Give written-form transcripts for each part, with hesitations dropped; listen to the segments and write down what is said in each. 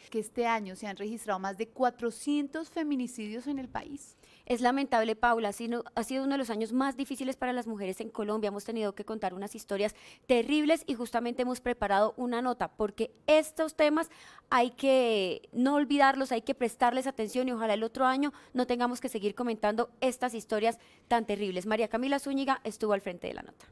que este año se han registrado más de 400 feminicidios en el país. Es lamentable, Paula, ha sido uno de los años más difíciles para las mujeres en Colombia. Hemos tenido que contar unas historias terribles y justamente hemos preparado una nota porque estos temas hay que no olvidarlos, hay que prestarles atención y ojalá el otro año no tengamos que seguir comentando estas historias tan terribles. María Camila Zúñiga estuvo al frente de la nota.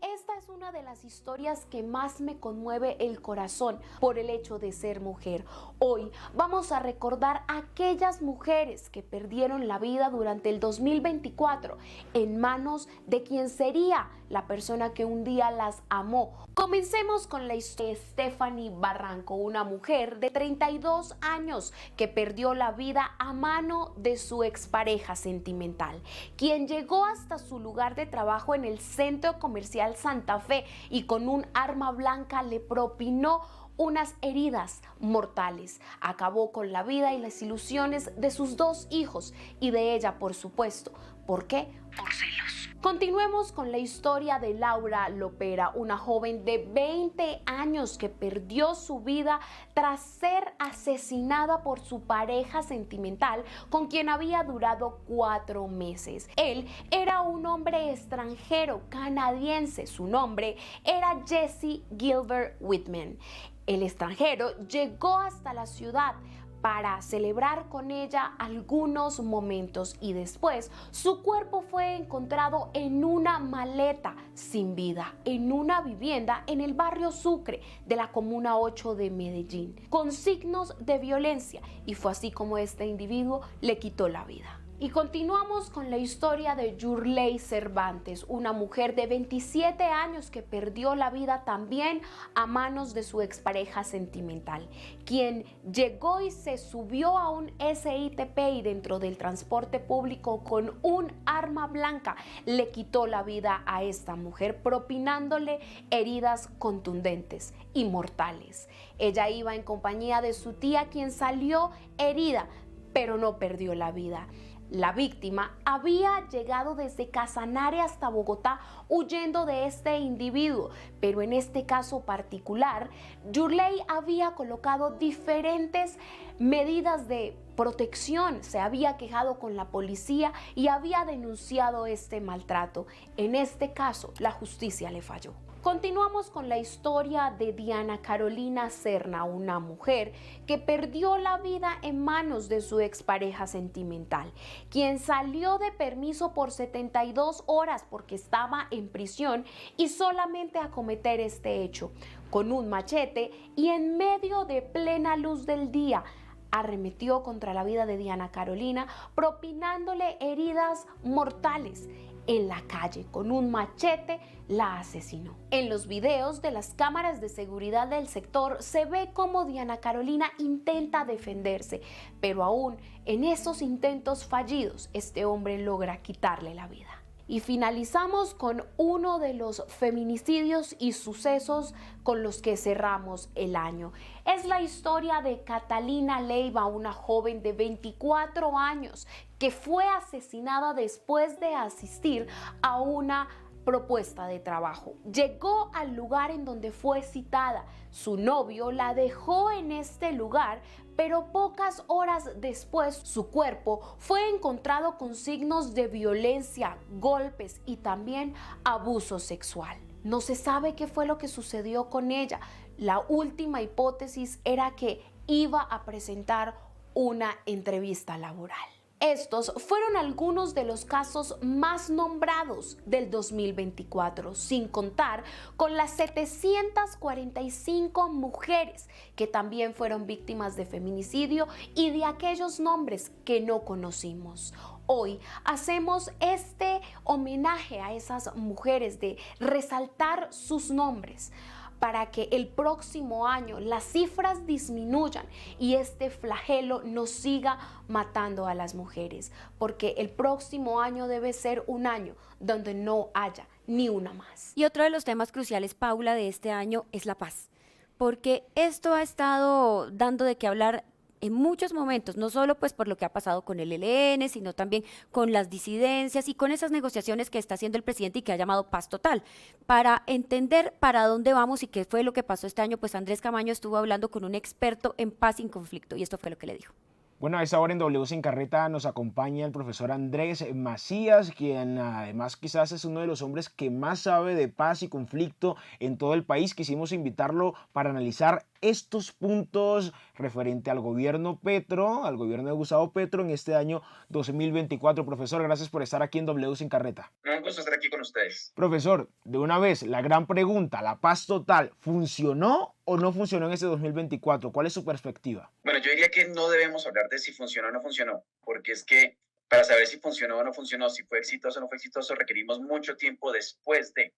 Esta es una de las historias que más me conmueve el corazón por el hecho de ser mujer. Hoy vamos a recordar a aquellas mujeres que perdieron la vida durante el 2024 en manos de quien sería la persona que un día las amó. Comencemos con la historia de Stephanie Barranco, una mujer de 32 años que perdió la vida a mano de su expareja sentimental, quien llegó hasta su lugar de trabajo en el centro comercial Santa Fe y con un arma blanca le propinó unas heridas mortales. Acabó con la vida y las ilusiones de sus dos hijos y de ella, por supuesto. ¿Por qué? Por celos. Continuemos con la historia de Laura Lopera, una joven de 20 años que perdió su vida tras ser asesinada por su pareja sentimental con quien había durado 4 meses. Él era un hombre extranjero canadiense, su nombre era Jesse Gilbert Whitman. El extranjero llegó hasta la ciudad para celebrar con ella algunos momentos y después su cuerpo fue encontrado en una maleta sin vida en una vivienda en el barrio Sucre de la Comuna 8 de Medellín, con signos de violencia, y fue así como este individuo le quitó la vida. Y continuamos con la historia de Yurley Cervantes, una mujer de 27 años que perdió la vida también a manos de su expareja sentimental, quien llegó y se subió a un SITP y dentro del transporte público con un arma blanca le quitó la vida a esta mujer, propinándole heridas contundentes y mortales. Ella iba en compañía de su tía, quien salió herida, pero no perdió la vida. La víctima había llegado desde Casanare hasta Bogotá huyendo de este individuo, pero en este caso particular, Yurley había colocado diferentes medidas de protección, se había quejado con la policía y había denunciado este maltrato. En este caso, la justicia le falló. Continuamos con la historia de Diana Carolina Serna, una mujer que perdió la vida en manos de su expareja sentimental, quien salió de permiso por 72 horas porque estaba en prisión y solamente a cometer este hecho, con un machete y en medio de plena luz del día, arremetió contra la vida de Diana Carolina, propinándole heridas mortales. En la calle, con un machete, la asesinó. En los videos de las cámaras de seguridad del sector se ve cómo Diana Carolina intenta defenderse, pero aún en esos intentos fallidos, este hombre logra quitarle la vida. Y finalizamos con uno de los feminicidios y sucesos con los que cerramos el año. Es la historia de Catalina Leiva, una joven de 24 años que fue asesinada después de asistir a una propuesta de trabajo. Llegó al lugar en donde fue citada. Su novio la dejó en este lugar, pero pocas horas después su cuerpo fue encontrado con signos de violencia, golpes y también abuso sexual. No se sabe qué fue lo que sucedió con ella. La última hipótesis era que iba a presentar una entrevista laboral. Estos fueron algunos de los casos más nombrados del 2024, sin contar con las 745 mujeres que también fueron víctimas de feminicidio y de aquellos nombres que no conocimos. Hoy hacemos este homenaje a esas mujeres de resaltar sus nombres, para que el próximo año las cifras disminuyan y este flagelo no siga matando a las mujeres, porque el próximo año debe ser un año donde no haya ni una más. Y otro de los temas cruciales, Paula, de este año es la paz, porque esto ha estado dando de qué hablar en muchos momentos, no solo pues por lo que ha pasado con el ELN, sino también con las disidencias y con esas negociaciones que está haciendo el presidente y que ha llamado paz total. Para entender para dónde vamos y qué fue lo que pasó este año, pues Andrés Camaño estuvo hablando con un experto en paz sin conflicto y esto fue lo que le dijo. Bueno, a esta hora en W Sin Carreta nos acompaña el profesor Andrés Macías, quien además quizás es uno de los hombres que más sabe de paz y conflicto en todo el país. Quisimos invitarlo para analizar estos puntos referente al gobierno Petro, al gobierno de Gustavo Petro en este año 2024. Profesor, gracias por estar aquí en W Sin Carreta. Un gusto estar aquí con ustedes. Profesor, de una vez, la gran pregunta, ¿la paz total funcionó o no funcionó en este 2024? ¿Cuál es su perspectiva? Bueno, yo diría que no debemos hablar de si funcionó o no funcionó, porque es que para saber si funcionó o no funcionó, si fue exitoso o no fue exitoso, requerimos mucho tiempo después de.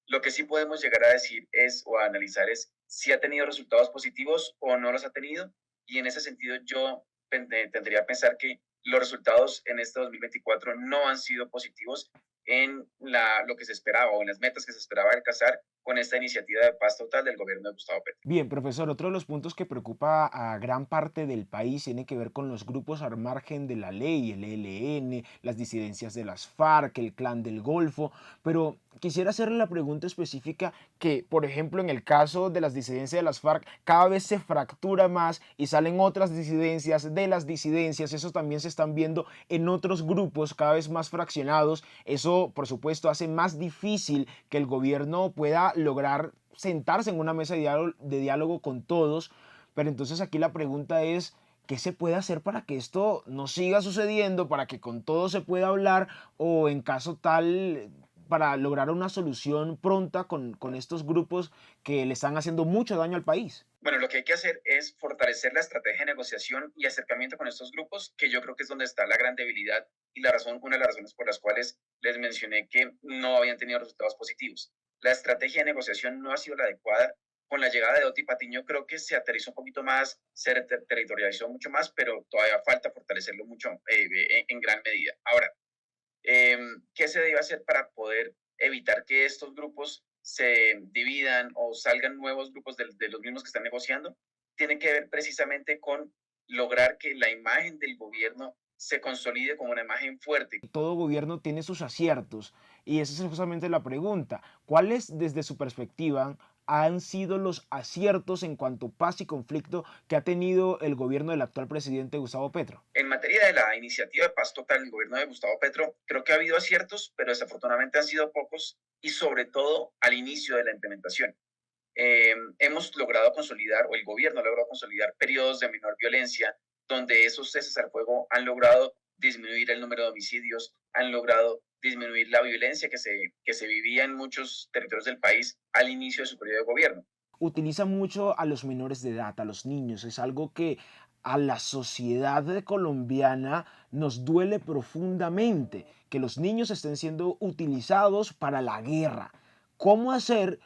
Lo que sí podemos llegar a decir es, o a analizar es, si ha tenido resultados positivos o no los ha tenido, y en ese sentido yo tendría a pensar que los resultados en este 2024 no han sido positivos en lo que se esperaba o en las metas que se esperaba alcanzar con esta iniciativa de paz total del gobierno de Gustavo Petro. Bien, profesor, otro de los puntos que preocupa a gran parte del país tiene que ver con los grupos al margen de la ley, el ELN, las disidencias de las FARC, el Clan del Golfo, pero quisiera hacerle la pregunta específica que, por ejemplo, en el caso de las disidencias de las FARC, cada vez se fractura más y salen otras disidencias de las disidencias, eso también se están viendo en otros grupos cada vez más fraccionados, eso, por supuesto, hace más difícil que el gobierno pueda lograr sentarse en una mesa de diálogo con todos, pero entonces aquí la pregunta es, ¿qué se puede hacer para que esto no siga sucediendo, para que con todos se pueda hablar o en caso tal, para lograr una solución pronta con estos grupos que le están haciendo mucho daño al país? Bueno, lo que hay que hacer es fortalecer la estrategia de negociación y acercamiento con estos grupos, que yo creo que es donde está la gran debilidad y una de las razones por las cuales les mencioné que no habían tenido resultados positivos. La estrategia de negociación no ha sido la adecuada. Con la llegada de Oti Patiño creo que se aterrizó un poquito más, se territorializó mucho más, pero todavía falta fortalecerlo mucho en gran medida. Ahora, ¿qué se debe hacer para poder evitar que estos grupos se dividan o salgan nuevos grupos de los mismos que están negociando? Tiene que ver precisamente con lograr que la imagen del gobierno se consolide como una imagen fuerte. Todo gobierno tiene sus aciertos y esa es justamente la pregunta. ¿Cuáles, desde su perspectiva, han sido los aciertos en cuanto a paz y conflicto que ha tenido el gobierno del actual presidente Gustavo Petro? En materia de la iniciativa de paz total del gobierno de Gustavo Petro, creo que ha habido aciertos, pero desafortunadamente han sido pocos y sobre todo al inicio de la implementación. Hemos logrado consolidar, o el gobierno ha logrado consolidar periodos de menor violencia, donde esos ceses al fuego han logrado disminuir el número de homicidios, han logrado disminuir la violencia que se vivía en muchos territorios del país al inicio de su periodo de gobierno. Utiliza mucho a los menores de edad, a los niños. Es algo que a la sociedad colombiana nos duele profundamente, que los niños estén siendo utilizados para la guerra. ¿Cómo hacer,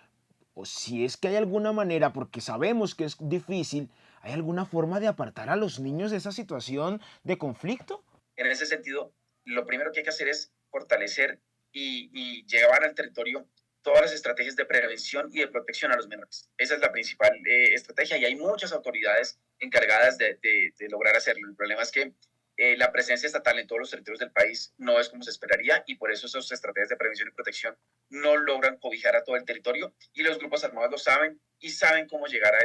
o si es que hay alguna manera, porque sabemos que es difícil, hay alguna forma de apartar a los niños de esa situación de conflicto? En ese sentido, lo primero que hay que hacer es fortalecer y llevar al territorio todas las estrategias de prevención y de protección a los menores. Esa es la principal estrategia y hay muchas autoridades encargadas de lograr hacerlo. El problema es que la presencia estatal en todos los territorios del país no es como se esperaría y por eso esas estrategias de prevención y protección no logran cobijar a todo el territorio y los grupos armados lo saben y saben cómo llegar a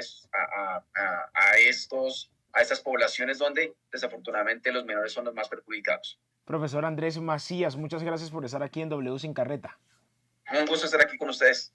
estas poblaciones donde desafortunadamente los menores son los más perjudicados. Profesor Andrés Macías, muchas gracias por estar aquí en W Sin Carreta. Un gusto estar aquí con ustedes.